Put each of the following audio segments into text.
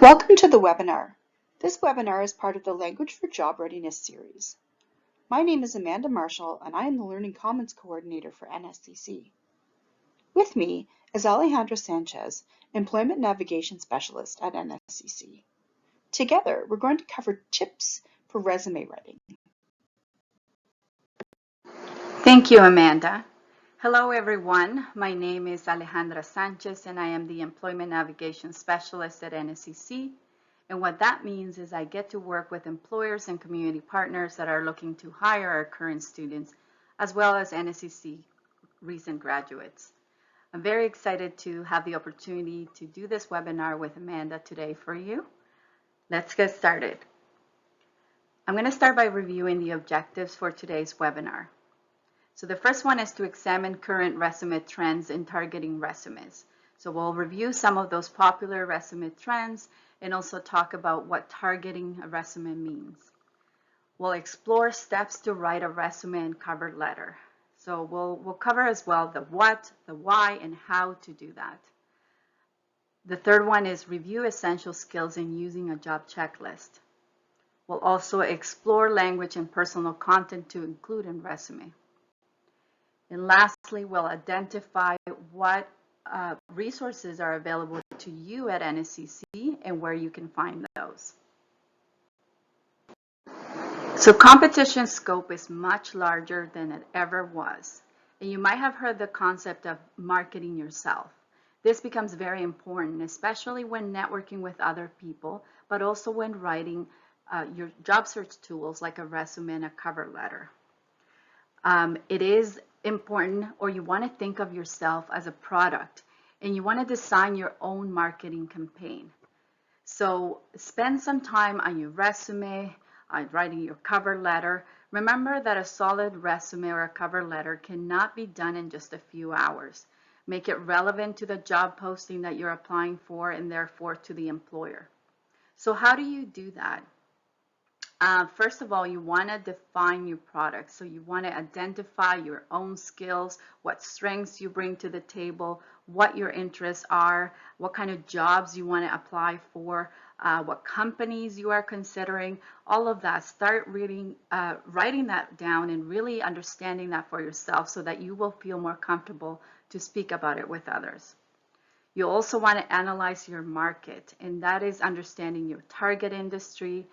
Welcome to the webinar. This webinar is part of the Language for Job Readiness series. My name is Amanda Marshall and I am the Learning Commons Coordinator for NSCC. With me is Alejandra Sanchez, Employment Navigation Specialist at NSCC. Together, we're going to cover tips for resume writing. Thank you, Amanda. Hello, everyone. My name is Alejandra Sanchez, and I am the Employment Navigation Specialist at NSCC. And what that means is I get to work with employers and community partners that are looking to hire our current students, as well as NSCC recent graduates. I'm very excited to have the opportunity to do this webinar with Amanda today for you. Let's get started. I'm going to start by reviewing the objectives for today's webinar. So the first one is to examine current resume trends in targeting resumes. So we'll review some of those popular resume trends and also talk about what targeting a resume means. We'll explore steps to write a resume and cover letter. So we'll cover as well the what, the why, and how to do that. The third one is review essential skills in using a job checklist. We'll also explore language and personal content to include in resume. And lastly, we'll identify what resources are available to you at NSCC and where you can find those. So competition scope is much larger than it ever was. And you might have heard the concept of marketing yourself. This becomes very important, especially when networking with other people, but also when writing your job search tools like a resume and a cover letter. It is important, or you want to think of yourself as a product and you want to design your own marketing campaign. So spend some time on your resume, writing your cover letter. Remember that a solid resume or a cover letter cannot be done in just a few hours. Make it relevant to the job posting that you're applying for and therefore to the employer. So how do you do that? First of all, you want to define your product. So you want to identify your own skills, what strengths you bring to the table, what your interests are, what kind of jobs you want to apply for, what companies you are considering, all of that. Start writing that down and really understanding that for yourself so that you will feel more comfortable to speak about it with others. You also want to analyze your market, and that is understanding your target industry,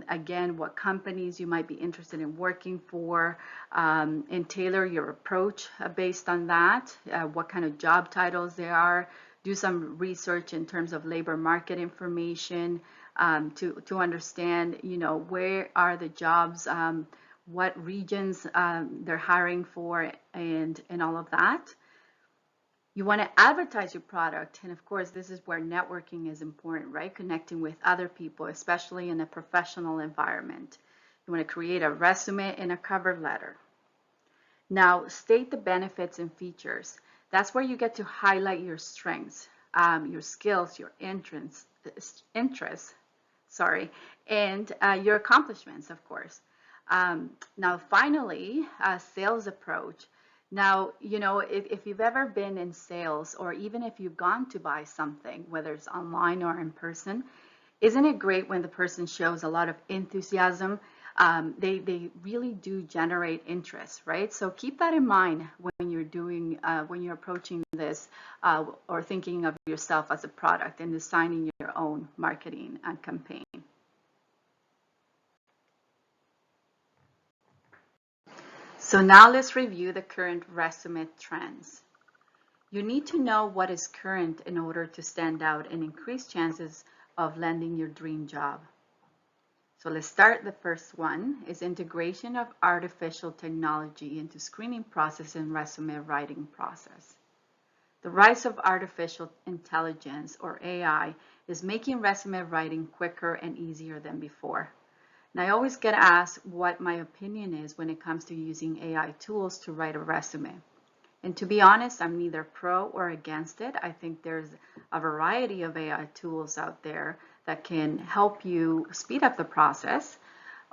again, what companies you might be interested in working for, and tailor your approach based on that, what kind of job titles there are. Do some research in terms of labor market information to understand, where are the jobs, what regions they're hiring for, and all of that. You want to advertise your product, and of course this is where networking is important, right? Connecting with other people, especially in a professional environment. You want to create a resume and a cover letter. Now state the benefits and features. That's where you get to highlight your strengths, your skills, your interests, and your accomplishments, of course. Now finally, sales approach. Now, if you've ever been in sales, or even if you've gone to buy something, whether it's online or in person, isn't it great when the person shows a lot of enthusiasm? They really do generate interest, right? So keep that in mind when you're approaching this or thinking of yourself as a product and designing your own marketing and campaign. So now let's review the current resume trends. You need to know what is current in order to stand out and increase chances of landing your dream job. So let's start. The first one is integration of artificial technology into screening process and resume writing process. The rise of artificial intelligence, or AI, is making resume writing quicker and easier than before. And I always get asked what my opinion is when it comes to using AI tools to write a resume. And to be honest, I'm neither pro or against it. I think there's a variety of AI tools out there that can help you speed up the process,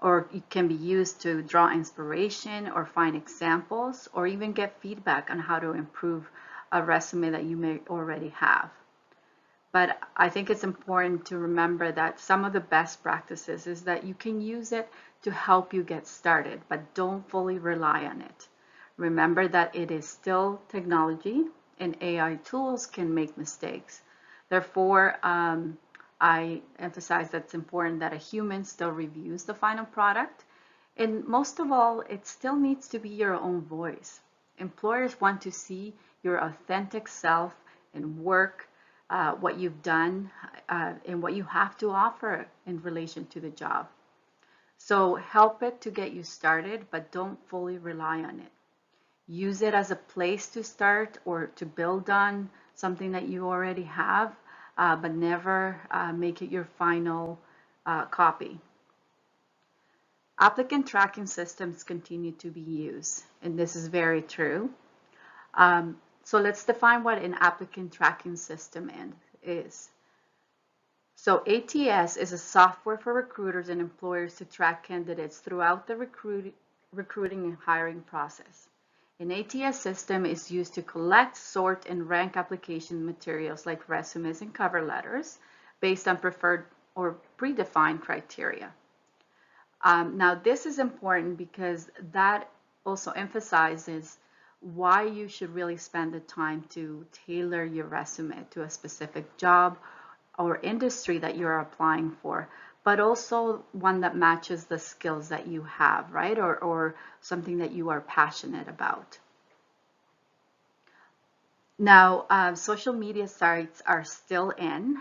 or it can be used to draw inspiration or find examples, or even get feedback on how to improve a resume that you may already have. But I think it's important to remember that some of the best practices is that you can use it to help you get started, but don't fully rely on it. Remember that it is still technology and AI tools can make mistakes. Therefore, I emphasize that it's important that a human still reviews the final product. And most of all, it still needs to be your own voice. Employers want to see your authentic self and work, what you've done, and what you have to offer in relation to the job. So help it to get you started, but don't fully rely on it. Use it as a place to start or to build on something that you already have, but never make it your final copy. Applicant tracking systems continue to be used, and this is very true. So let's define what an applicant tracking system is. So ATS is a software for recruiters and employers to track candidates throughout the recruiting and hiring process. An ATS system is used to collect, sort, and rank application materials like resumes and cover letters based on preferred or predefined criteria. Now, this is important because that also emphasizes why you should really spend the time to tailor your resume to a specific job or industry that you're applying for, but also one that matches the skills that you have, right? Or something that you are passionate about. Now, social media sites are still in.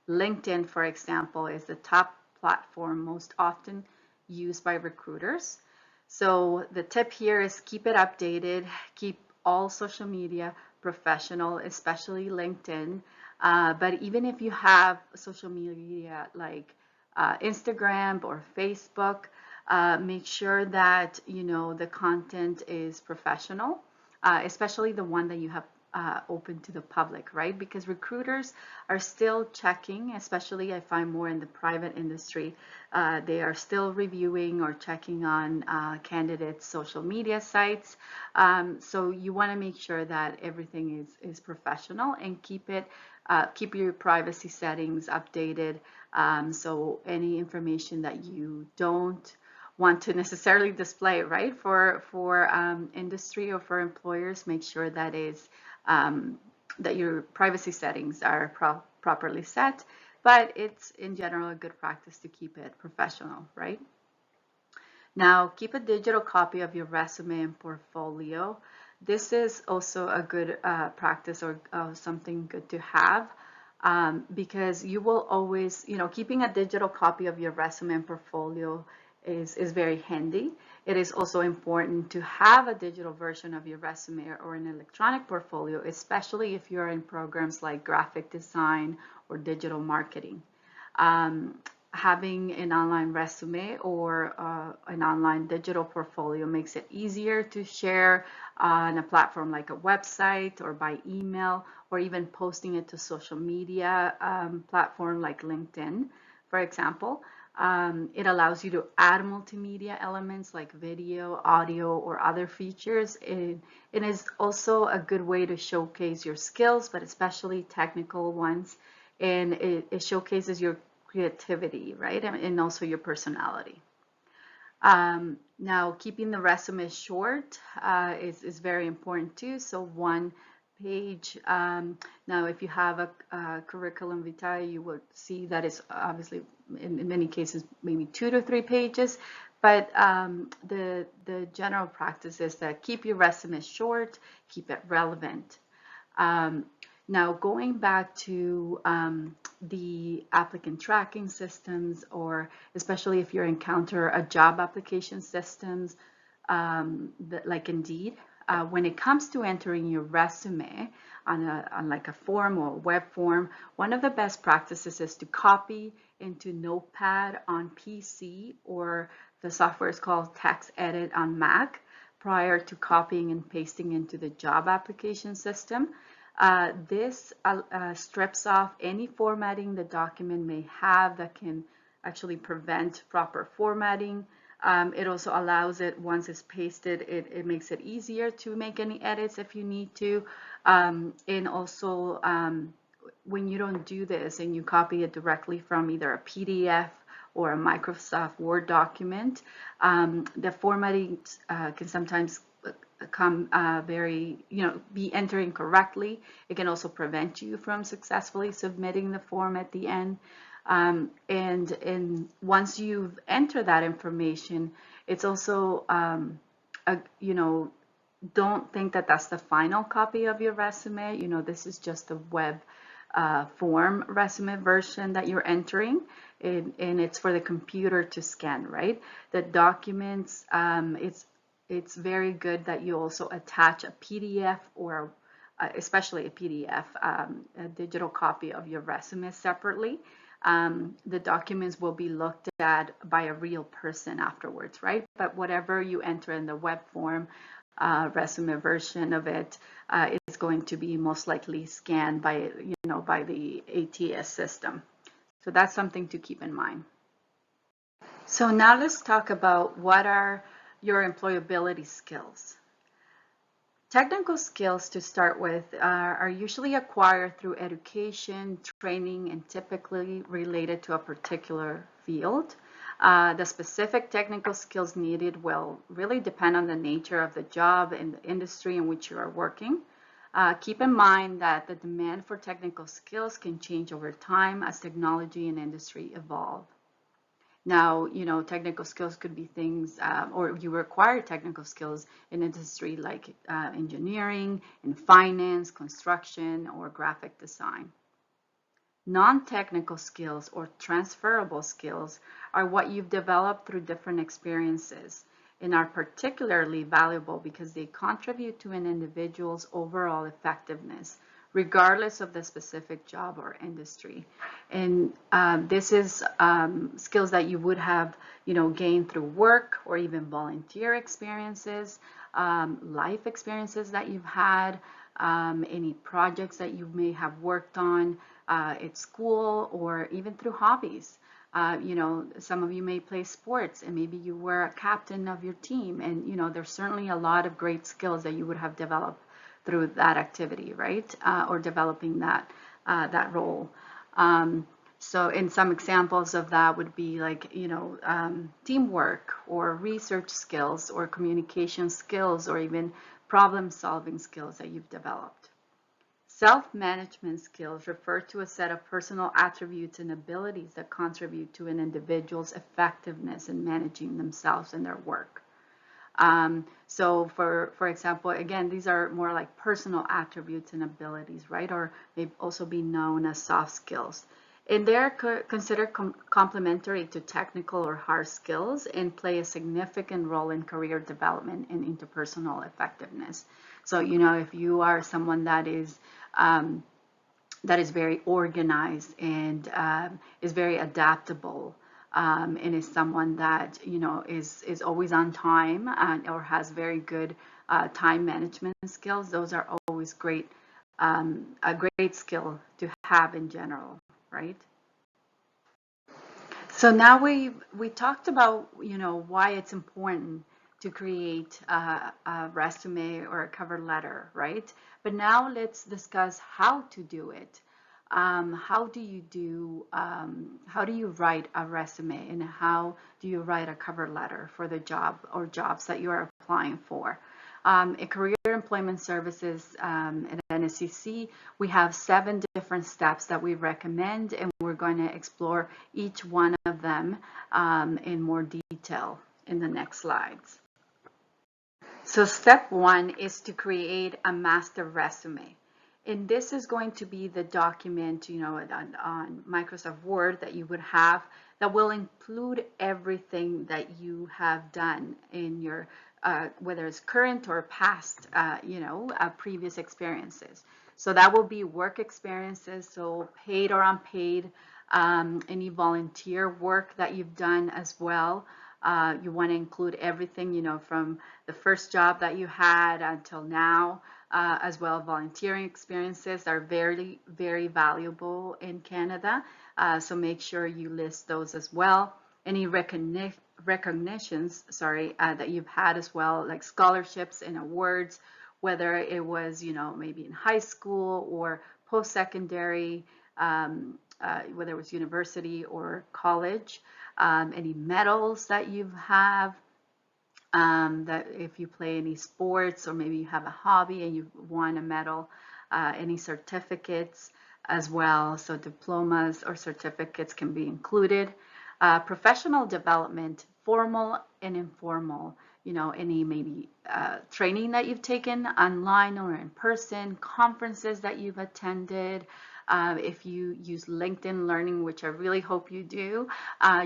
LinkedIn, for example, is the top platform most often used by recruiters. So the tip here is keep it updated, keep all social media professional, especially LinkedIn. But even if you have social media like Instagram or Facebook, make sure that the content is professional, especially the one that you have open to the public, right? Because recruiters are still checking, especially I find more in the private industry, they are still reviewing or checking on candidates' social media sites. So you want to make sure that everything is professional and keep your privacy settings updated. So any information that you don't want to necessarily display, right? For industry or for employers, make sure that that your privacy settings are properly set. But it's in general a good practice to keep it professional, right? Now, keep a digital copy of your resume and portfolio. This is also a good practice or something good to have. Because you will always, keeping a digital copy of your resume and portfolio is very handy. It is also important to have a digital version of your resume or an electronic portfolio, especially if you're in programs like graphic design or digital marketing. Having an online resume or an online digital portfolio makes it easier to share on a platform like a website or by email, or even posting it to social media platform like LinkedIn, for example. It allows you to add multimedia elements like video, audio, or other features. It is also a good way to showcase your skills, but especially technical ones. And it showcases your creativity, right? And also your personality. Now, keeping the resume short is very important too. So 1 page. Now, if you have a curriculum vitae, you will see that it's obviously in many cases maybe 2 to 3 pages. But the general practice is that keep your resume short, keep it relevant. Now, going back to the applicant tracking systems, or especially if you encounter a job application systems like Indeed, when it comes to entering your resume on like a form or web form, one of the best practices is to copy into Notepad on PC, or the software is called TextEdit on Mac, prior to copying and pasting into the job application system. This strips off any formatting the document may have that can actually prevent proper formatting. It also allows it, once it's pasted, it makes it easier to make any edits if you need to. And also, when you don't do this and you copy it directly from either a PDF or a Microsoft Word document, the formatting can sometimes come be entered incorrectly. It can also prevent you from successfully submitting the form at the end. And once you've entered that information, it's also, don't think that that's the final copy of your resume. This is just a web form resume version that you're entering, and it's for the computer to scan, right? The documents, it's very good that you also attach a PDF or especially a PDF, a digital copy of your resume separately. The documents will be looked at by a real person afterwards, right? But whatever you enter in the web form, resume version of it is going to be most likely scanned by the ATS system. So that's something to keep in mind. So now let's talk about what are your employability skills. Technical skills to start with are usually acquired through education, training, and typically related to a particular field. The specific technical skills needed will really depend on the nature of the job and the industry in which you are working. Keep in mind that the demand for technical skills can change over time as technology and industry evolve. Now, technical skills could be things, or you require technical skills in industry like engineering, in finance, construction, or graphic design. Non-technical skills or transferable skills are what you've developed through different experiences and are particularly valuable because they contribute to an individual's overall effectiveness, regardless of the specific job or industry. And this is skills that you would have, gained through work or even volunteer experiences, life experiences that you've had, any projects that you may have worked on at school, or even through hobbies. Some of you may play sports and maybe you were a captain of your team, and there's certainly a lot of great skills that you would have developed through that activity, right? Or developing that role. So in some examples of that would be like, teamwork or research skills or communication skills or even problem solving skills that you've developed. Self-management skills refer to a set of personal attributes and abilities that contribute to an individual's effectiveness in managing themselves and their work. So for example, again, these are more like personal attributes and abilities, right? Or may also be known as soft skills. And they're considered complementary to technical or hard skills and play a significant role in career development and interpersonal effectiveness. So, if you are someone that is very organized and is very adaptable, and is someone that is always on time or has very good time management skills, those are always a great skill to have in general, right? So now we talked about why it's important to create a resume or a cover letter, right? But now let's discuss how to do it. How do you write a resume, and how do you write a cover letter for the job or jobs that you are applying for? At Career Employment Services at NSCC, we have 7 different steps that we recommend, and we're going to explore each one of them in more detail in the next slides. So step 1 is to create a master resume. And this is going to be the document, on Microsoft Word that you would have that will include everything that you have done in your, whether it's current or past, previous experiences. So that will be work experiences, so paid or unpaid, any volunteer work that you've done as well. You want to include everything, from the first job that you had until now. As well, volunteering experiences are very, very valuable in Canada. So make sure you list those as well. Any recognitions, that you've had as well, like scholarships and awards, whether it was, maybe in high school or post-secondary, whether it was university or college, any medals that you have, that if you play any sports or maybe you have a hobby and you've won a medal, any certificates as well. So diplomas or certificates can be included. Professional development, formal and informal, any maybe training that you've taken online or in person, conferences that you've attended. If you use LinkedIn Learning, which I really hope you do,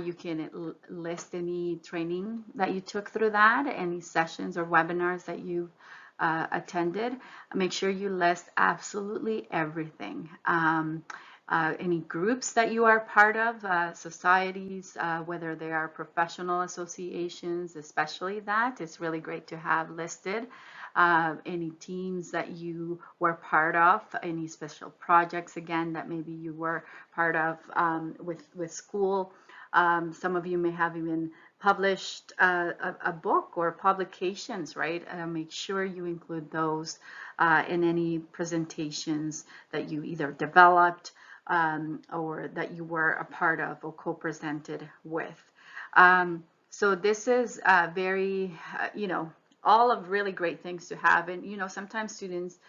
you can list any training that you took through that, any sessions or webinars that you've attended. Make sure you list absolutely everything. Any groups that you are part of, societies, whether they are professional associations, especially that, it's really great to have listed. Any teams that you were part of, any special projects, again, that maybe you were part of with school. Some of you may have even published a book or publications, right? Make sure you include those in any presentations that you either developed or that you were a part of or co-presented with. So this is very, all of really great things to have. And, sometimes students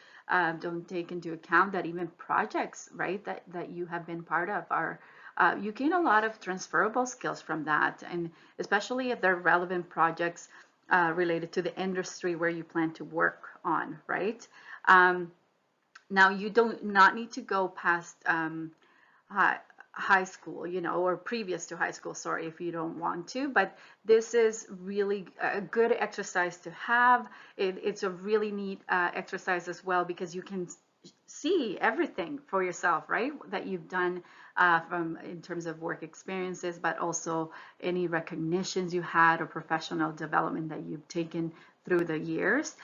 don't take into account that even projects, right, that you have been part of are, you gain a lot of transferable skills from that. And especially if they're relevant projects related to the industry where you plan to work on, right? Now, you don't not need to go past high school, or previous to high school, sorry, if you don't want to, but this is really a good exercise to have. It's a really neat exercise as well, because you can see everything for yourself, right, that you've done from in terms of work experiences, but also any recognitions you had or professional development that you've taken through the years.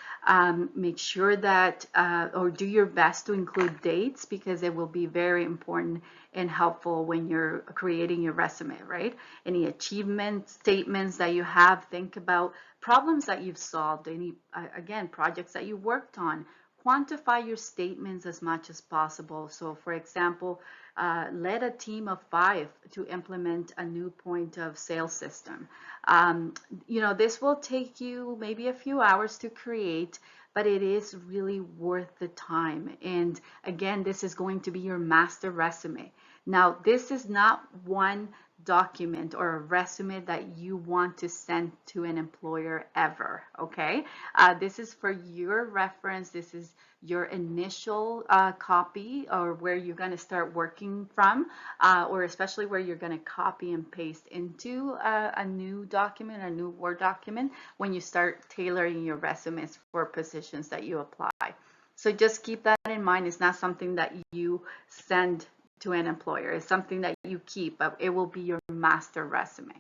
Make sure that or do your best to include dates, because it will be very important and helpful when you're creating your resume, right? Any achievement statements that you have, think about problems that you've solved, any again, projects that you worked on. Quantify your statements as much as possible. So for example, led a team of 5 to implement a new point of sale system. This will take you maybe a few hours to create, but it is really worth the time. And again, this is going to be your master resume. Now, this is not one document or a resume that you want to send to an employer ever, okay? This is for your reference. This is your initial copy, or where you're going to start working from, or especially where you're going to copy and paste into a new document, a new Word document, when you start tailoring your resumes for positions that you apply. So just keep that in mind. It's not something that you send to an employer. It's something that you keep, but it will be your master resume.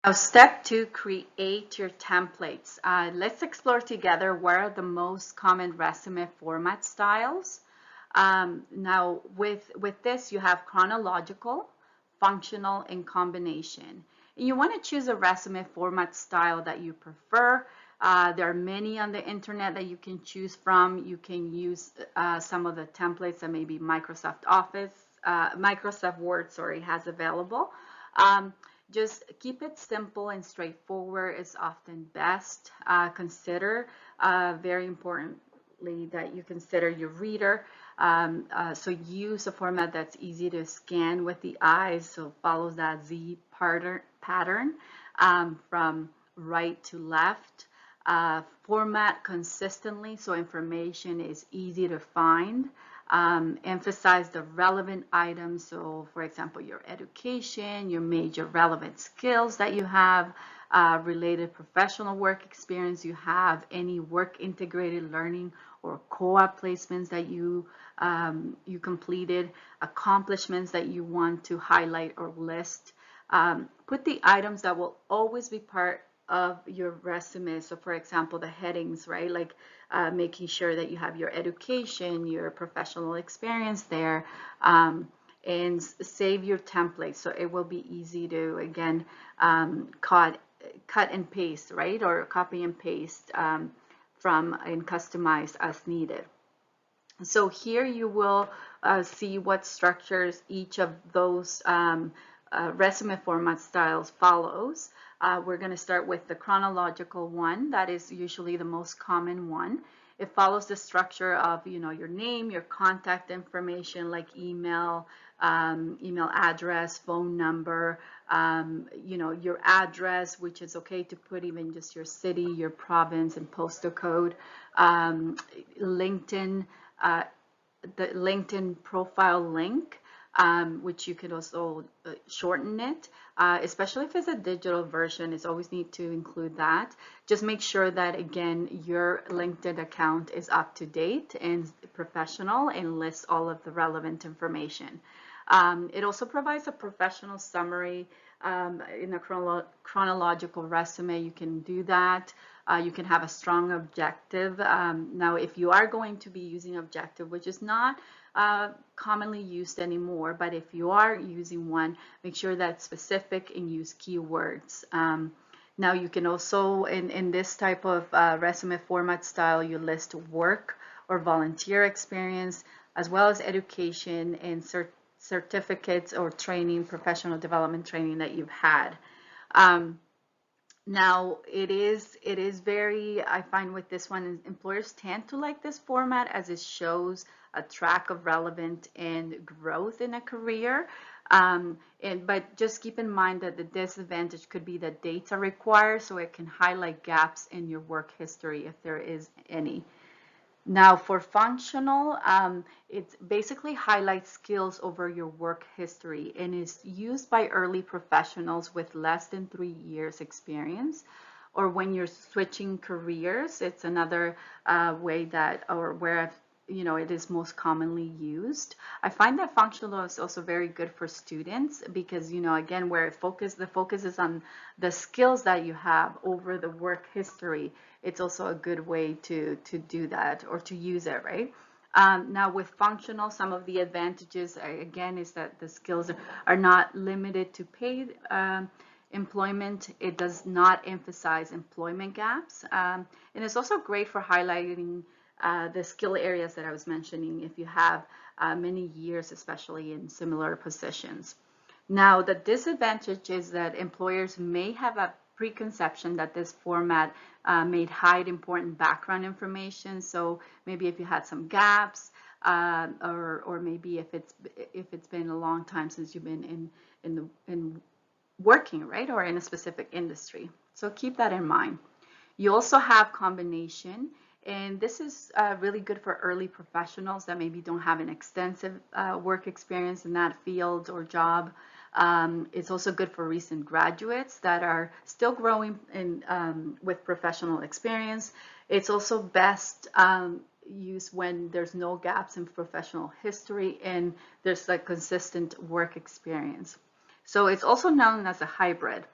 Now, step 2, create your templates. Let's explore together what are the most common resume format styles. Now, with this, you have chronological, functional, and combination. And you want to choose a resume format style that you prefer. There are many on the internet that you can choose from. You can use some of the templates that maybe Microsoft Word, has available. Just keep it simple and straightforward is often best. Consider, very importantly, that you consider your reader. So use a format that's easy to scan with the eyes. So follow that Z pattern from right to left. Format consistently so information is easy to find. Emphasize the relevant items. So for example, your education, your major relevant skills that you have, related professional work experience you have, any work integrated learning or co-op placements that you completed, accomplishments that you want to highlight or list. Put the items that will always be part of your resume. So for example, the headings, right? Like making sure that you have your education, your professional experience there, and save your template. So it will be easy to, again, cut and paste, right? Or copy and paste from and customize as needed. So here you will see what structures each of those resume format styles follows. We're going to start with the chronological one. That is usually the most common one. It follows the structure of, your name, your contact information like email, email address, phone number, your address, which is okay to put even just your city, your province, and postal code, LinkedIn, the LinkedIn profile link, which you could also shorten it, especially if it's a digital version. It's always need to include that. Just make sure that, again, your LinkedIn account is up to date and professional and lists all of the relevant information. It also provides a professional summary in a chronological resume. You can do that. You can have a strong objective. Now, if you are going to be using objective, which is not commonly used anymore, but if you are using one, make sure that it's specific and use keywords. Now, you can also, in this type of resume format style, you list work or volunteer experience, as well as education and certificates or training, professional development training that you've had. Now, it is very, I find with this one, employers tend to like this format as it shows a track of relevant and growth in a career. But just keep in mind that the disadvantage could be that dates are required, so it can highlight gaps in your work history if there is any. Now, for functional, it basically highlights skills over your work history and is used by early professionals with less than 3 years experience, or when you're switching careers. It's another way that, or where it is most commonly used. I find that functional is also very good for students because, again, where the focus is on the skills that you have over the work history. It's also a good way to do that or to use it, right? Now with functional, some of the advantages, again, is that the skills are not limited to paid employment. It does not emphasize employment gaps. And it's also great for highlighting the skill areas that I was mentioning if you have many years, especially in similar positions. Now, the disadvantage is that employers may have a preconception that this format may hide important background information. So maybe if you had some gaps, or maybe if it's been a long time since you've been in working, right, or in a specific industry. So keep that in mind. You also have combination. And this is really good for early professionals that maybe don't have an extensive work experience in that field or job. It's also good for recent graduates that are still growing with professional experience. It's also best used when there's no gaps in professional history and there's like consistent work experience. So it's also known as a hybrid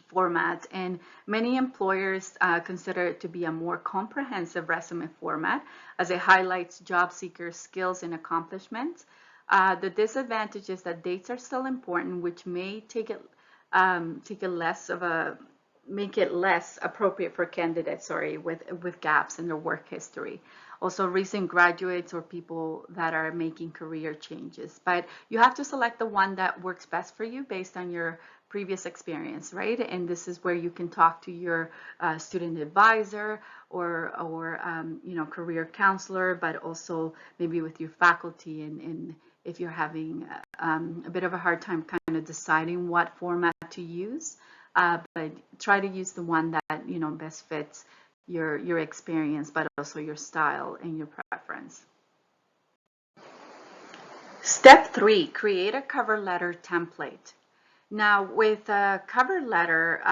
format, and many employers consider it to be a more comprehensive resume format as it highlights job seekers' skills and accomplishments. The disadvantage is that dates are still important, which may make it less appropriate for candidates, with gaps in their work history. Also, recent graduates or people that are making career changes. But you have to select the one that works best for you based on your previous experience, right? And this is where you can talk to your student advisor or career counselor, but also maybe with your faculty and if you're having a bit of a hard time kind of deciding what format to use, but try to use the one that best fits your experience, but also your style and your preference. Step 3, create a cover letter template. Now, with a cover letter,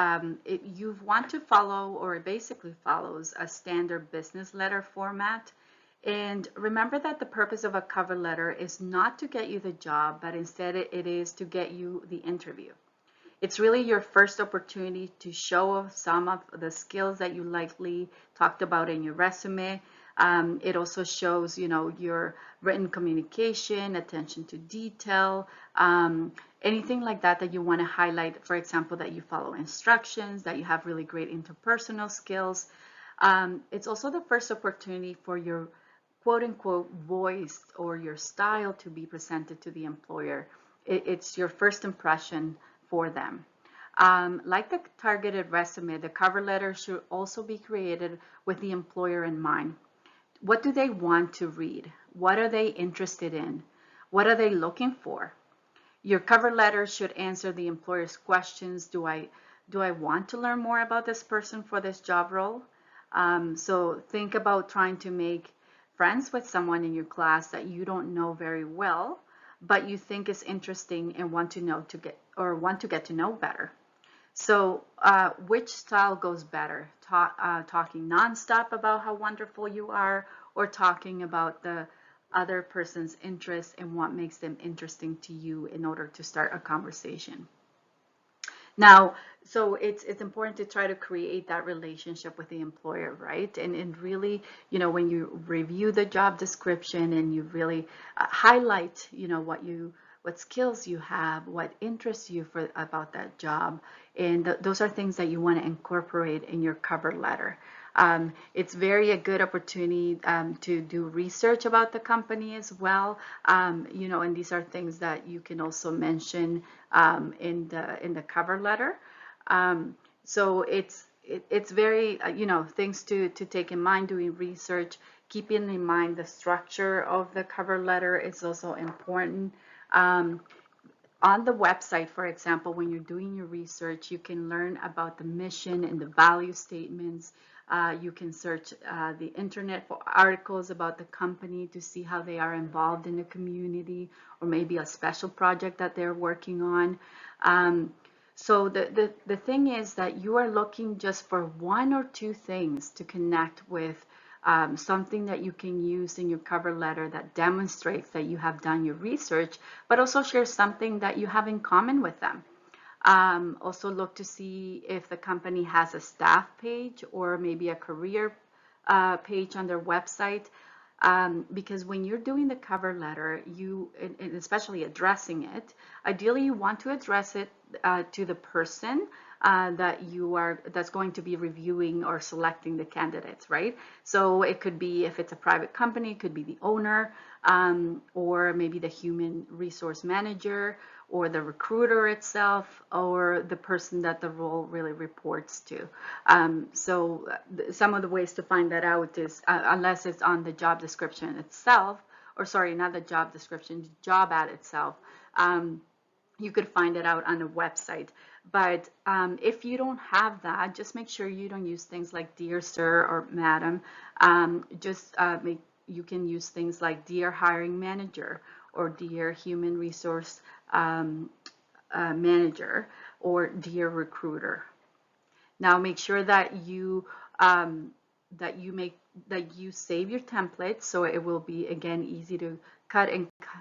you want to follow, or it basically follows, a standard business letter format. And remember that the purpose of a cover letter is not to get you the job, but instead it is to get you the interview. It's really your first opportunity to show some of the skills that you likely talked about in your resume. It also shows, your written communication, attention to detail, anything like that you want to highlight. For example, that you follow instructions, that you have really great interpersonal skills. It's also the first opportunity for your quote unquote voice or your style to be presented to the employer. It's your first impression for them. Like the targeted resume, the cover letter should also be created with the employer in mind. What do they want to read? What are they interested in? What are they looking for? Your cover letter should answer the employer's questions. Do I want to learn more about this person for this job role? So think about trying to make friends with someone in your class that you don't know very well, but you think is interesting and want to get to know better. So, which style goes better? Talking nonstop about how wonderful you are, or talking about the other person's interests and what makes them interesting to you in order to start a conversation? Now, so it's important to try to create that relationship with the employer, right? And really, when you review the job description and you really highlight, what skills you have, what interests you for about that job, and those are things that you want to incorporate in your cover letter. It's very a good opportunity to do research about the company as well. And these are things that you can also mention in the cover letter. So it's very things to take in mind doing research. Keeping in mind the structure of the cover letter is also important. On the website, for example, when you're doing your research, you can learn about the mission and the value statements. You can search the internet for articles about the company to see how they are involved in the community, or maybe a special project that they're working on. So the thing is that you are looking just for one or two things to connect with, something that you can use in your cover letter that demonstrates that you have done your research, but also share something that you have in common with them. Also look to see if the company has a staff page or maybe a career page on their website. Because when you're doing the cover letter, and especially addressing it, ideally you want to address it to the person that's going to be reviewing or selecting the candidates, right? So it could be, if it's a private company, it could be the owner, or maybe the human resource manager, or the recruiter itself, or the person that the role really reports to. So some of the ways to find that out is, unless it's on the job description itself, or sorry, not the job description, the job ad itself, you could find it out on the website. But if you don't have that, just make sure you don't use things like dear sir or madam. You can use things like dear hiring manager, or dear human resource manager, or dear recruiter. Now make sure that you save your template, so it will be, again, easy to cut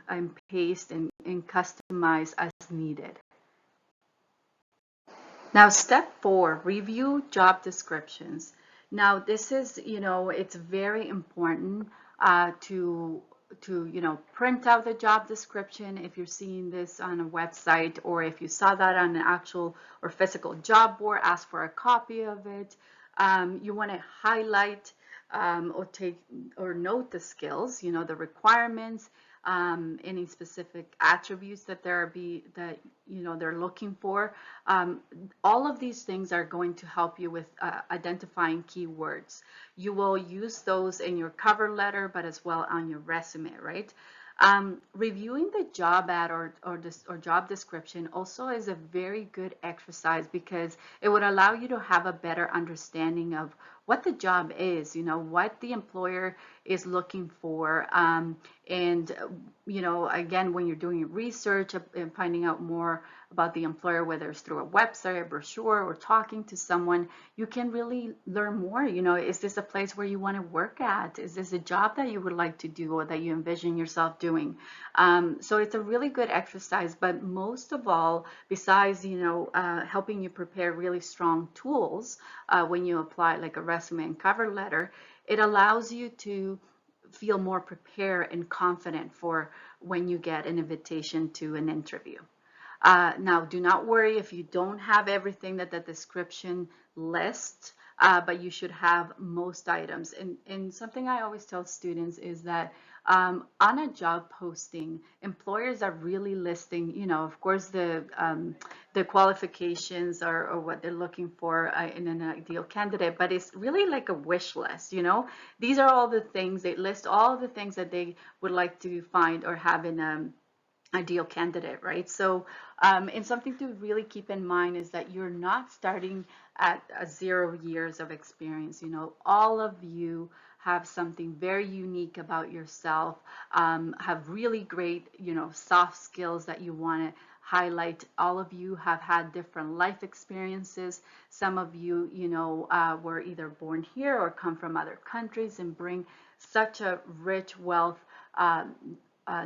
and paste and customize as needed. Now, step 4, review job descriptions. Now, this is, it's very important to print out the job description if you're seeing this on a website, or if you saw that on an actual or physical job board, ask for a copy of it. You want to highlight or note the skills, the requirements, any specific attributes that they're looking for. All of these things are going to help you with identifying keywords. You will use those in your cover letter, but as well on your resume, right? Reviewing the job ad or job description also is a very good exercise, because it would allow you to have a better understanding of what the job is, what the employer is looking for. And again, when you're doing research and finding out more about the employer, whether it's through a website, a brochure, or talking to someone, you can really learn more. Is this a place where you want to work at? Is this a job that you would like to do, or that you envision yourself doing? So it's a really good exercise. But most of all, besides helping you prepare really strong tools when you apply like a resume and cover letter, it allows you to feel more prepared and confident for when you get an invitation to an interview. Now, do not worry if you don't have everything that the description lists. but you should have most items. And something I always tell students is that on a job posting, employers are really listing, of course, the qualifications or what they're looking for in an ideal candidate, but it's really like a wish list. These are all the things, they list all the things that they would like to find or have in a ideal candidate, right? So, and something to really keep in mind is that you're not starting at 0 years of experience. All of you have something very unique about yourself, have really great, soft skills that you want to highlight. All of you have had different life experiences. Some of you, were either born here or come from other countries and bring such a rich wealth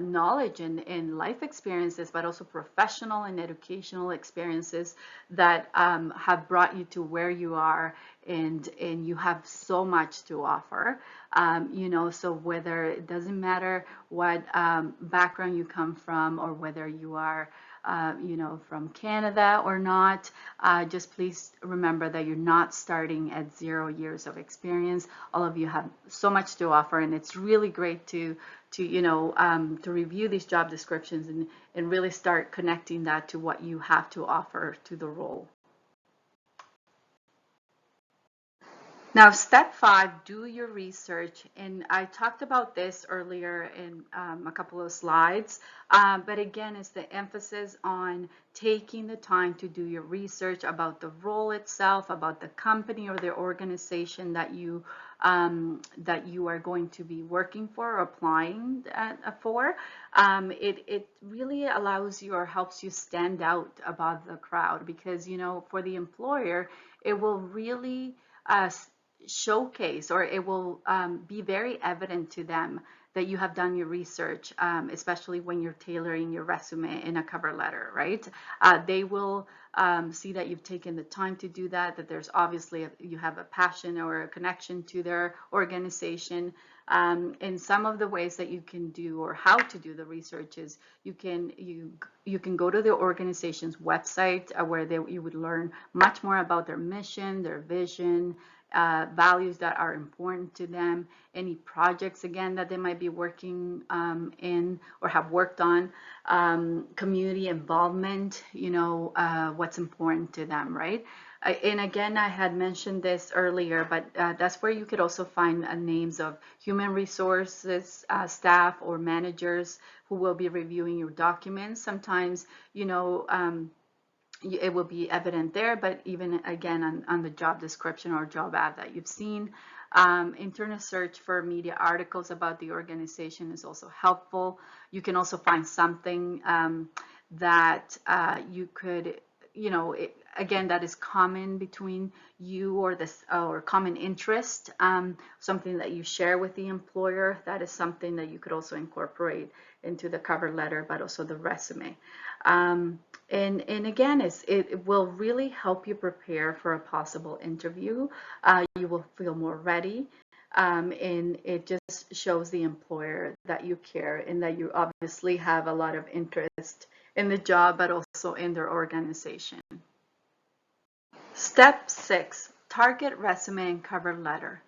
knowledge and life experiences, but also professional and educational experiences that have brought you to where you are, and you have so much to offer. So whether it doesn't matter what background you come from, or whether you are from Canada or not, just please remember that you're not starting at 0 years of experience. All of you have so much to offer, and it's really great to review these job descriptions and really start connecting that to what you have to offer to the role. Now, step 5, do your research. And I talked about this earlier in a couple of slides, but again, it's the emphasis on taking the time to do your research about the role itself, about the company or the organization that you are going to be working for or applying for. It really allows you or helps you stand out above the crowd, because for the employer, it will really showcase, or it will be very evident to them that you have done your research, especially when you're tailoring your resume in a cover letter, right? They will see that you've taken the time to do that, that there's obviously you have a passion or a connection to their organization. And some of the ways that you can do, or how to do the research, is you can go to the organization's website, where you would learn much more about their mission, their vision, values that are important to them, any projects, again, that they might be working in or have worked on, community involvement, what's important to them, right? And again, I had mentioned this earlier, but that's where you could also find names of human resources staff or managers who will be reviewing your documents. Sometimes, it will be evident there, but even again on the job description or job ad that you've seen. Internet search for media articles about the organization is also helpful. You can also find something that you could, again, that is common between you, or this, or common interest, something that you share with the employer. That is something that you could also incorporate into the cover letter, but also the resume. And again, it will really help you prepare for a possible interview. You will feel more ready, and it just shows the employer that you care and that you obviously have a lot of interest in the job, but also in their organization. Step 6, target resume and cover letter.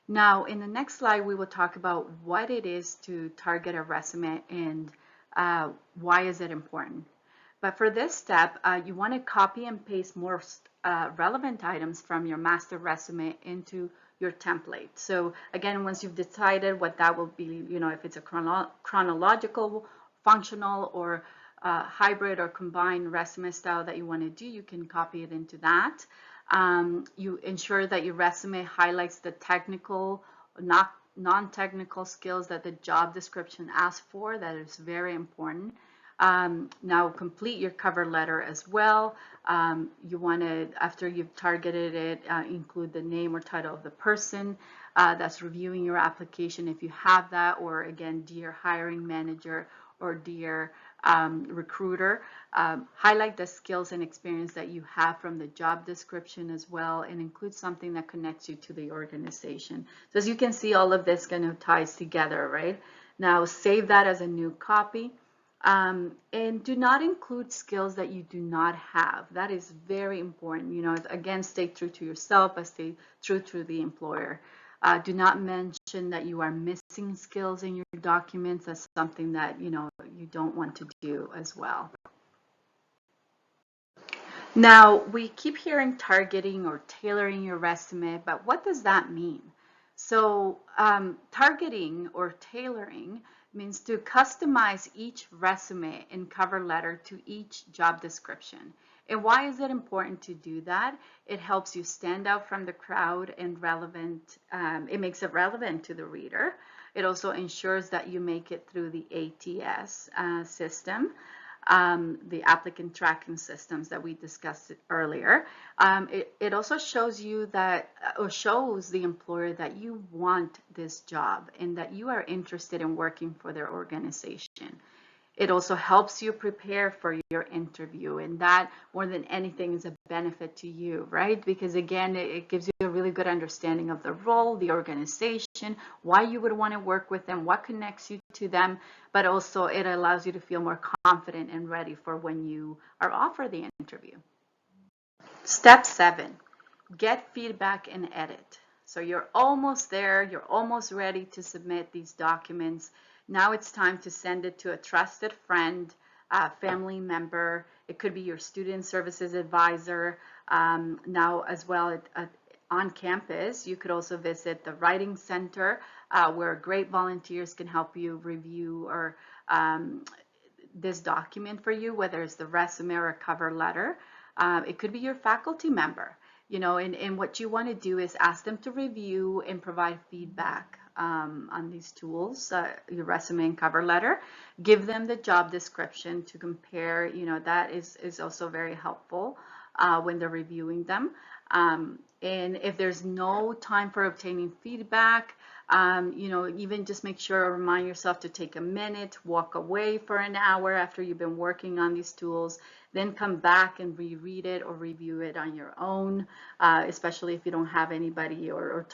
Now, in the next slide, we will talk about what it is to target a resume and why is it important. But for this step, you want to copy and paste more relevant items from your master resume into your template. So again, once you've decided what that will be, if it's a chronological, functional, or hybrid or combined resume style that you want to do, you can copy it into that. You ensure that your resume highlights the technical, non-technical skills that the job description asks for. That is very important. Now complete your cover letter as well. You want to, after you've targeted it, include the name or title of the person that's reviewing your application, if you have that, or again, dear hiring manager or dear recruiter. Highlight the skills and experience that you have from the job description as well, and include something that connects you to the organization. So as you can see, all of this kind of ties together, right? Now save that as a new copy. And do not include skills that you do not have. That is very important. Again, stay true to yourself, but stay true to the employer. Do not mention that you are missing skills in your documents. That's something that you don't want to do as well. Now, we keep hearing targeting or tailoring your resume, but what does that mean? So, targeting or tailoring means to customize each resume and cover letter to each job description. And why is it important to do that? It helps you stand out from the crowd and relevant, it makes it relevant to the reader. It also ensures that you make it through the ATS system. The applicant tracking systems that we discussed earlier. It also shows you that, or shows the employer that you want this job and that you are interested in working for their organization. It also helps you prepare for your interview, and that more than anything is a benefit to you, right? Because again, it gives you a really good understanding of the role, the organization, why you would want to work with them, what connects you to them, but also it allows you to feel more confident and ready for when you are offered the interview. Step 7, get feedback and edit. So you're almost there, you're almost ready to submit these documents. Now it's time to send it to a trusted friend, a family member. It could be your student services advisor. Now as well on campus, you could also visit the Writing Center where great volunteers can help you review or this document for you, whether it's the resume or a cover letter. It could be your faculty member. And what you want to do is ask them to review and provide feedback on these tools, your resume and cover letter. Give them the job description to compare. That is also very helpful when they're reviewing them. And if there's no time for obtaining feedback, even just make sure, remind yourself to take a minute, walk away for an hour after you've been working on these tools, then come back and reread it or review it on your own, especially if you don't have anybody or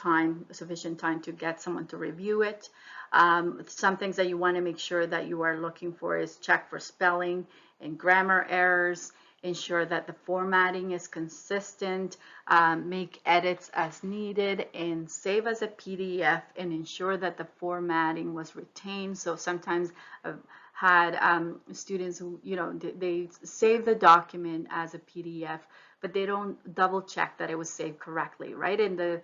sufficient time to get someone to review it. Some things that you want to make sure that you are looking for is check for spelling and grammar errors. Ensure that the formatting is consistent, make edits as needed, and save as a PDF, and ensure that the formatting was retained. So sometimes I've had students who, they save the document as a PDF, but they don't double check that it was saved correctly, right? And the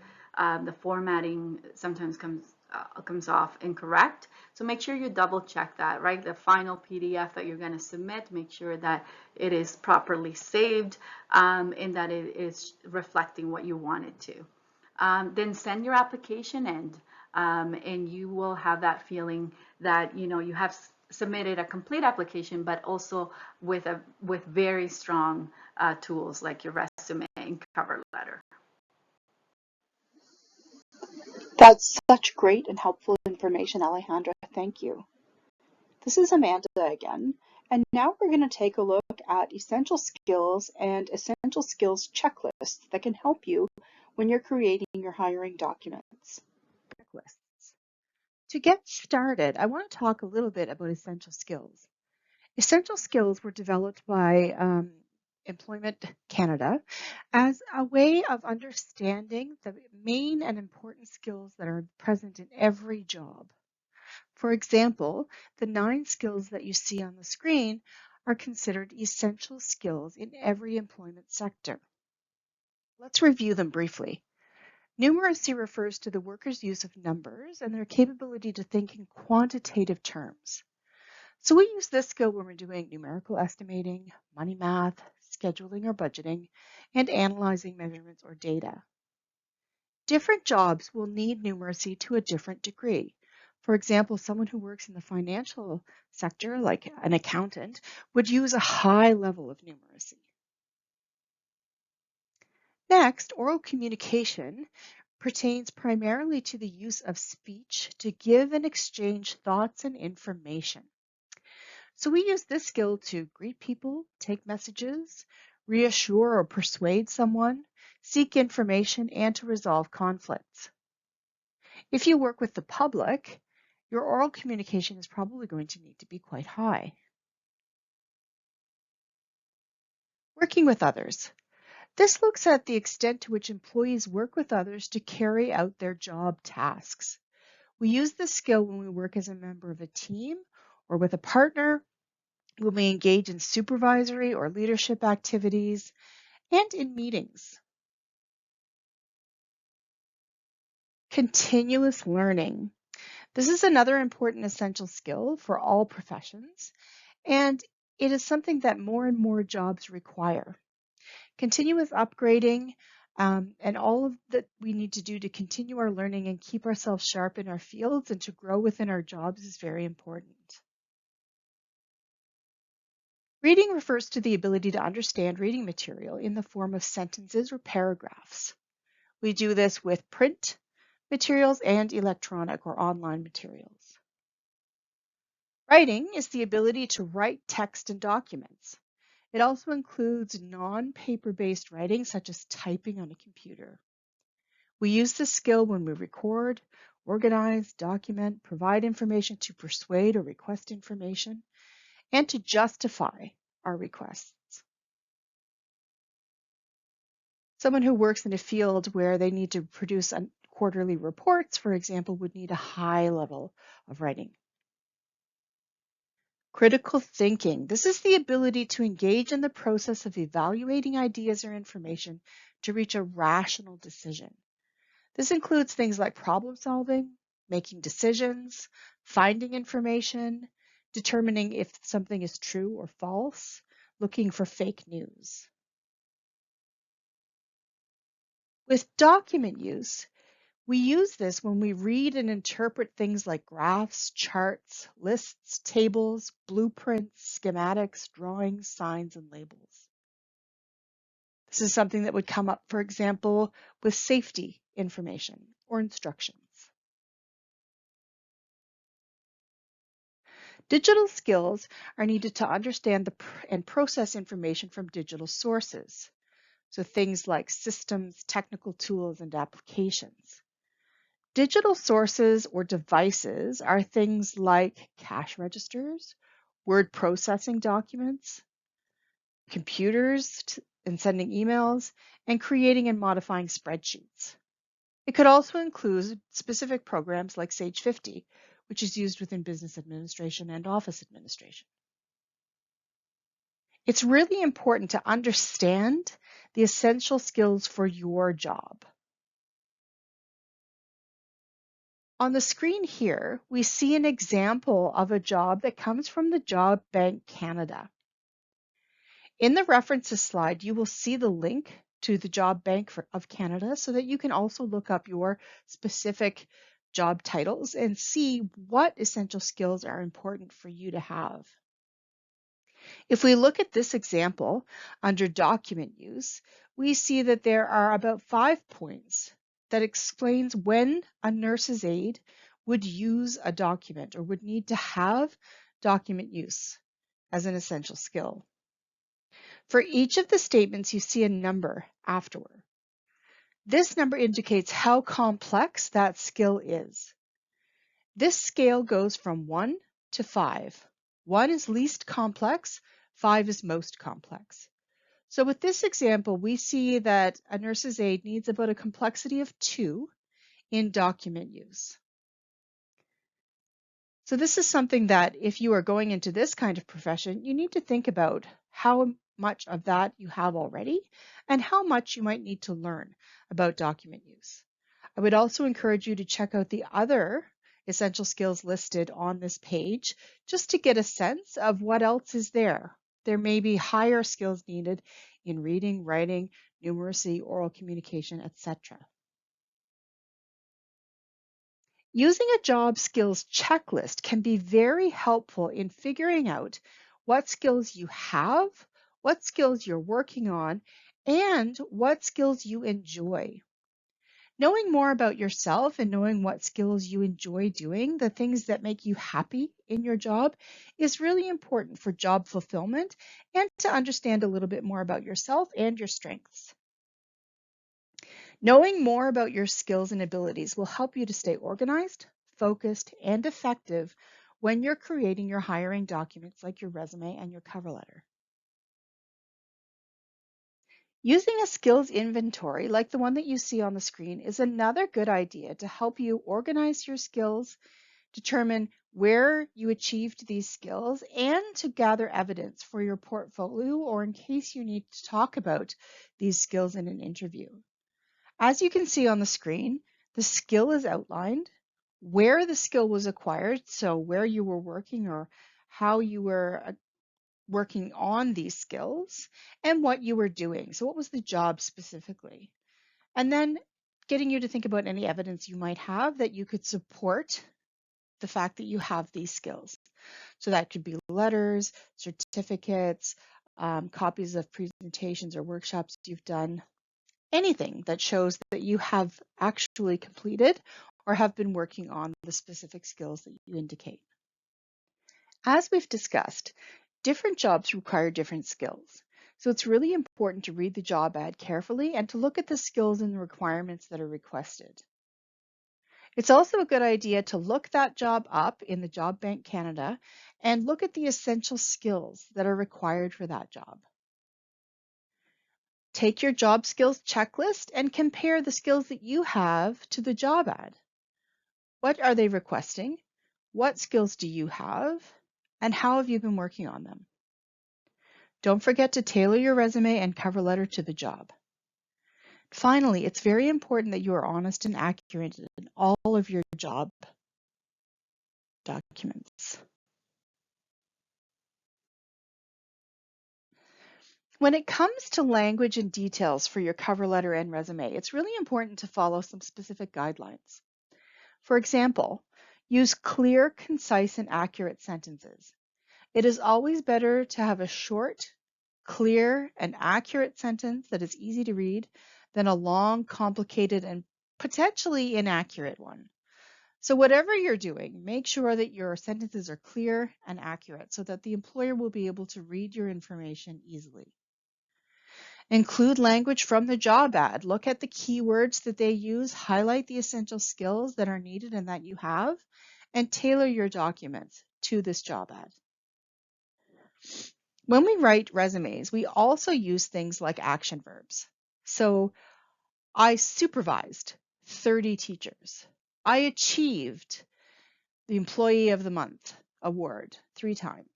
formatting sometimes comes off incorrect. So make sure you double check that, right? The final PDF that you're going to submit, make sure that it is properly saved and that it is reflecting what you want it to. Then send your application in and you will have that feeling that you have submitted a complete application, but also with very strong tools like your resume and cover letter. That's such great and helpful information, Alejandra. Thank you. This is Amanda again, and now we're going to take a look at essential skills and essential skills checklists that can help you when you're creating your hiring documents. Checklists. To get started, I want to talk a little bit about essential skills. Essential skills were developed by Employment Canada as a way of understanding the main and important skills that are present in every job. For example, the 9 skills that you see on the screen are considered essential skills in every employment sector. Let's review them briefly. Numeracy refers to the worker's use of numbers and their capability to think in quantitative terms. So we use this skill when we're doing numerical estimating, money math, scheduling or budgeting, and analyzing measurements or data. Different jobs will need numeracy to a different degree. For example, someone who works in the financial sector, like an accountant, would use a high level of numeracy. Next, oral communication pertains primarily to the use of speech to give and exchange thoughts and information. So we use this skill to greet people, take messages, reassure or persuade someone, seek information, and to resolve conflicts. If you work with the public, your oral communication is probably going to need to be quite high. Working with others. This looks at the extent to which employees work with others to carry out their job tasks. We use this skill when we work as a member of a team or with a partner, when we engage in supervisory or leadership activities, and in meetings. Continuous learning. This is another important essential skill for all professions, and it is something that more and more jobs require. Continuous upgrading and all of that we need to do to continue our learning and keep ourselves sharp in our fields and to grow within our jobs is very important. Reading refers to the ability to understand reading material in the form of sentences or paragraphs. We do this with print materials and electronic or online materials. Writing is the ability to write text and documents. It also includes non-paper-based writing, such as typing on a computer. We use this skill when we record, organize, document, provide information to persuade or request information, and to justify our requests. Someone who works in a field where they need to produce quarterly reports, for example, would need a high level of writing. Critical thinking. This is the ability to engage in the process of evaluating ideas or information to reach a rational decision. This includes things like problem solving, making decisions, finding information, determining if something is true or false, looking for fake news. With document use, we use this when we read and interpret things like graphs, charts, lists, tables, blueprints, schematics, drawings, signs, and labels. This is something that would come up, for example, with safety information or instructions. Digital skills are needed to understand and process information from digital sources. So things like systems, technical tools, and applications. Digital sources or devices are things like cash registers, word processing documents, computers and sending emails, and creating and modifying spreadsheets. It could also include specific programs like Sage 50, which is used within business administration and office administration. It's really important to understand the essential skills for your job. On the screen here, we see an example of a job that comes from the Job Bank Canada. In the references slide, you will see the link to the Job Bank of Canada so that you can also look up your specific job titles and see what essential skills are important for you to have. If we look at this example under document use, we see that there are about 5 points that explains when a nurse's aide would use a document or would need to have document use as an essential skill. For each of the statements, you see a number afterward. This number indicates how complex that skill is. This scale goes from 1 to 5. 1 is least complex, 5 is most complex. So with this example, we see that a nurse's aide needs about a complexity of 2 in document use. So this is something that if you are going into this kind of profession, you need to think about how much of that you have already and how much you might need to learn about document use. I would also encourage you to check out the other essential skills listed on this page just to get a sense of what else is there. There may be higher skills needed in reading, writing, numeracy, oral communication, etc. Using a job skills checklist can be very helpful in figuring out what skills you have, what skills you're working on, and what skills you enjoy. Knowing more about yourself and knowing what skills you enjoy doing, the things that make you happy in your job, is really important for job fulfillment and to understand a little bit more about yourself and your strengths. Knowing more about your skills and abilities will help you to stay organized, focused, and effective when you're creating your hiring documents like your resume and your cover letter. Using a skills inventory like the one that you see on the screen is another good idea to help you organize your skills, determine where you achieved these skills, and to gather evidence for your portfolio or in case you need to talk about these skills in an interview. As you can see on the screen, the skill is outlined, where the skill was acquired, so where you were working or how you were working on these skills, and what you were doing. So what was the job specifically? And then getting you to think about any evidence you might have that you could support the fact that you have these skills. So that could be letters, certificates, copies of presentations or workshops you've done, anything that shows that you have actually completed or have been working on the specific skills that you indicate. As we've discussed, different jobs require different skills. So it's really important to read the job ad carefully and to look at the skills and the requirements that are requested. It's also a good idea to look that job up in the Job Bank Canada and look at the essential skills that are required for that job. Take your job skills checklist and compare the skills that you have to the job ad. What are they requesting? What skills do you have? And how have you been working on them? Don't forget to tailor your resume and cover letter to the job. Finally, it's very important that you are honest and accurate in all of your job documents. When it comes to language and details for your cover letter and resume, it's really important to follow some specific guidelines. For example, use clear, concise, and accurate sentences. It is always better to have a short, clear, and accurate sentence that is easy to read than a long, complicated, and potentially inaccurate one. So whatever you're doing, make sure that your sentences are clear and accurate so that the employer will be able to read your information easily. Include language from the job ad. Look at the keywords that they use, highlight the essential skills that are needed and that you have, and tailor your documents to this job ad. When we write resumes, we also use things like action verbs. So, I supervised 30 teachers. I achieved the Employee of the Month award 3 times.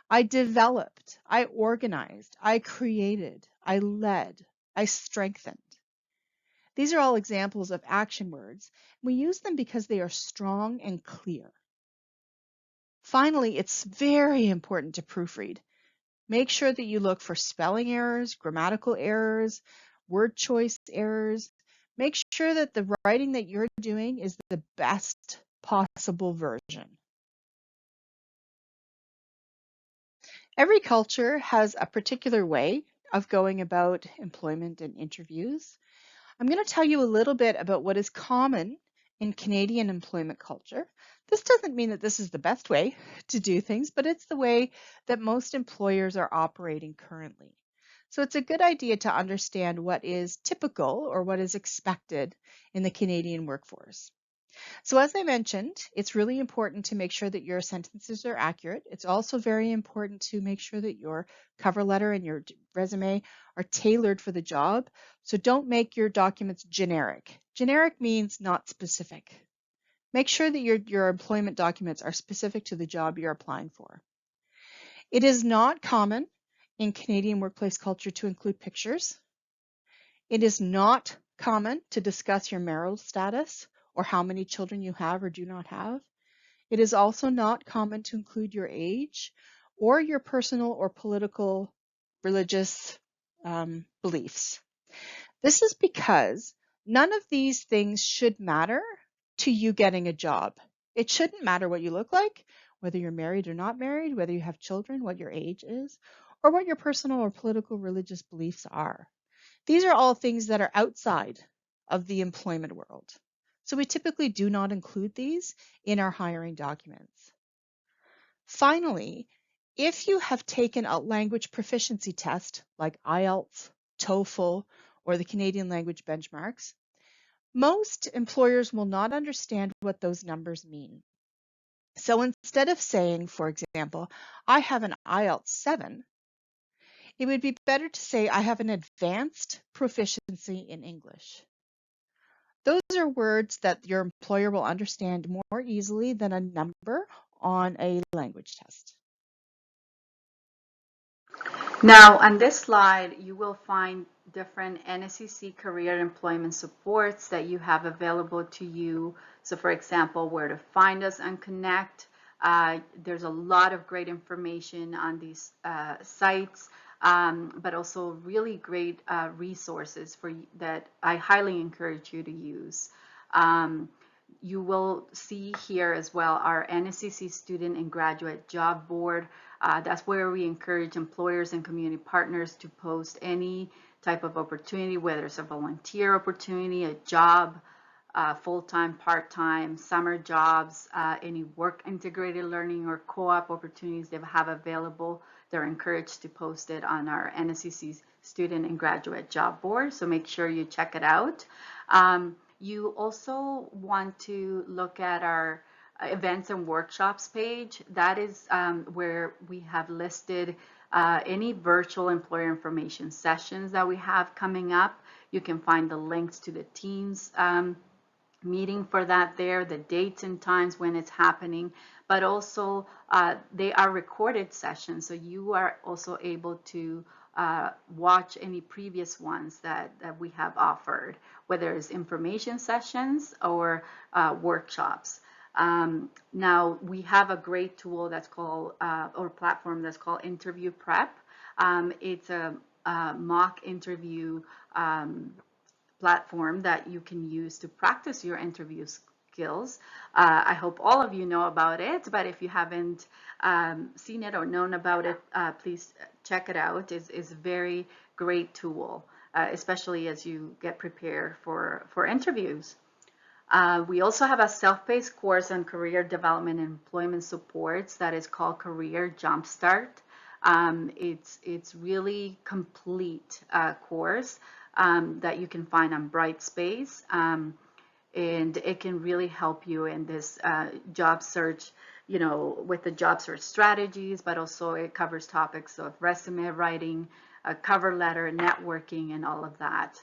I developed, I organized, I created, I led, I strengthened. These are all examples of action words. We use them because they are strong and clear. Finally, it's very important to proofread. Make sure that you look for spelling errors, grammatical errors, word choice errors. Make sure that the writing that you're doing is the best possible version. Every culture has a particular way of going about employment and interviews. I'm going to tell you a little bit about what is common in Canadian employment culture. This doesn't mean that this is the best way to do things, but it's the way that most employers are operating currently. So it's a good idea to understand what is typical or what is expected in the Canadian workforce. So as I mentioned, it's really important to make sure that your sentences are accurate. It's also very important to make sure that your cover letter and your resume are tailored for the job. So don't make your documents generic. Generic means not specific. Make sure that your employment documents are specific to the job you're applying for. It is not common in Canadian workplace culture to include pictures. It is not common to discuss your marital status or how many children you have or do not have. It is also not common to include your age or your personal or political religious beliefs. This is because none of these things should matter to you getting a job. It shouldn't matter what you look like, whether you're married or not married, whether you have children, what your age is, or what your personal or political religious beliefs are. These are all things that are outside of the employment world. So we typically do not include these in our hiring documents. Finally, if you have taken a language proficiency test like IELTS, TOEFL, or the Canadian language benchmarks, most employers will not understand what those numbers mean. So instead of saying, for example, I have an IELTS 7, It would be better to say, I have an advanced proficiency in English. Those are words that your employer will understand more easily than a number on a language test. Now, on this slide, you will find different NSCC career employment supports that you have available to you. So, for example, where to find us and connect. There's a lot of great information on these sites, but also really great resources that I highly encourage you to use. You will see here as well our NSCC Student and Graduate Job Board. That's where we encourage employers and community partners to post any type of opportunity, whether it's a volunteer opportunity, a job, full-time, part-time, summer jobs, any work integrated learning or co-op opportunities they have available. They're encouraged to post it on our NSCC Student and Graduate Job Board, so make sure you check it out. You also want to look at our events and workshops page. That is where we have listed any virtual employer information sessions that we have coming up. You can find the links to the Teams meeting for that there, the dates and times when it's happening, but also they are recorded sessions, so you are also able to watch any previous ones that we have offered, whether it's information sessions or workshops. Now we have a great tool that's called, or platform that's called Interview Prep. It's a mock interview platform that you can use to practice your interview skills. I hope all of you know about it, but if you haven't seen it or known about it, please check it out. It's a very great tool, especially as you get prepared for interviews. We also have a self-paced course on career development and employment supports that is called Career Jumpstart. It's really complete course that you can find on Brightspace, and it can really help you in this job search, you know, with the job search strategies, but also it covers topics of resume writing, cover letter, networking, and all of that.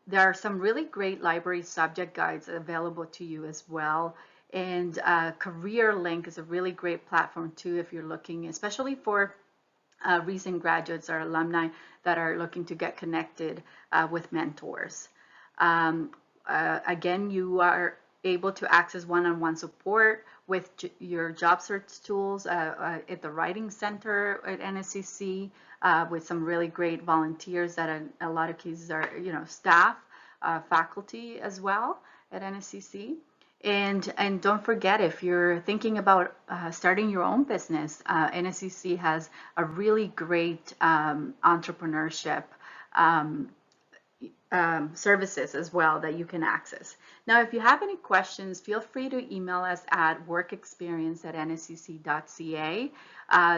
There are some really great library subject guides available to you as well. And Career Link is a really great platform too if you're looking, especially for recent graduates or alumni that are looking to get connected with mentors. Again, you are able to access one-on-one support with your job search tools at the Writing Center at NSCC with some really great volunteers that in a lot of cases are, you know, staff, faculty as well at NSCC. And don't forget, if you're thinking about starting your own business, NSCC has a really great entrepreneurship services as well that you can access. Now, if you have any questions, feel free to email us at workexperience@nscc.ca.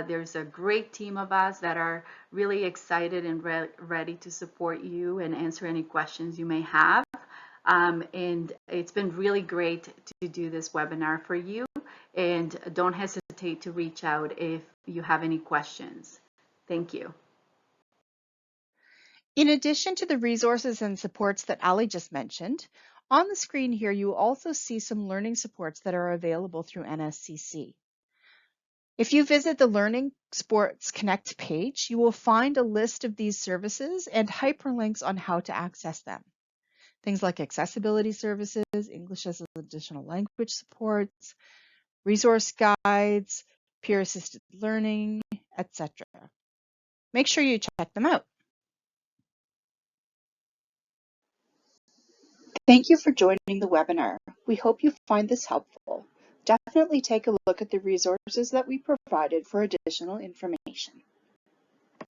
There's a great team of us that are really excited and ready to support you and answer any questions you may have. And it's been really great to do this webinar for you. And don't hesitate to reach out if you have any questions. Thank you. In addition to the resources and supports that Ali just mentioned, on the screen here, you will also see some learning supports that are available through NSCC. If you visit the Learning Supports Connect page, you will find a list of these services and hyperlinks on how to access them. Things like accessibility services, English as an additional language supports, resource guides, peer-assisted learning, etc. Make sure you check them out. Thank you for joining the webinar. We hope you find this helpful. Definitely take a look at the resources that we provided for additional information.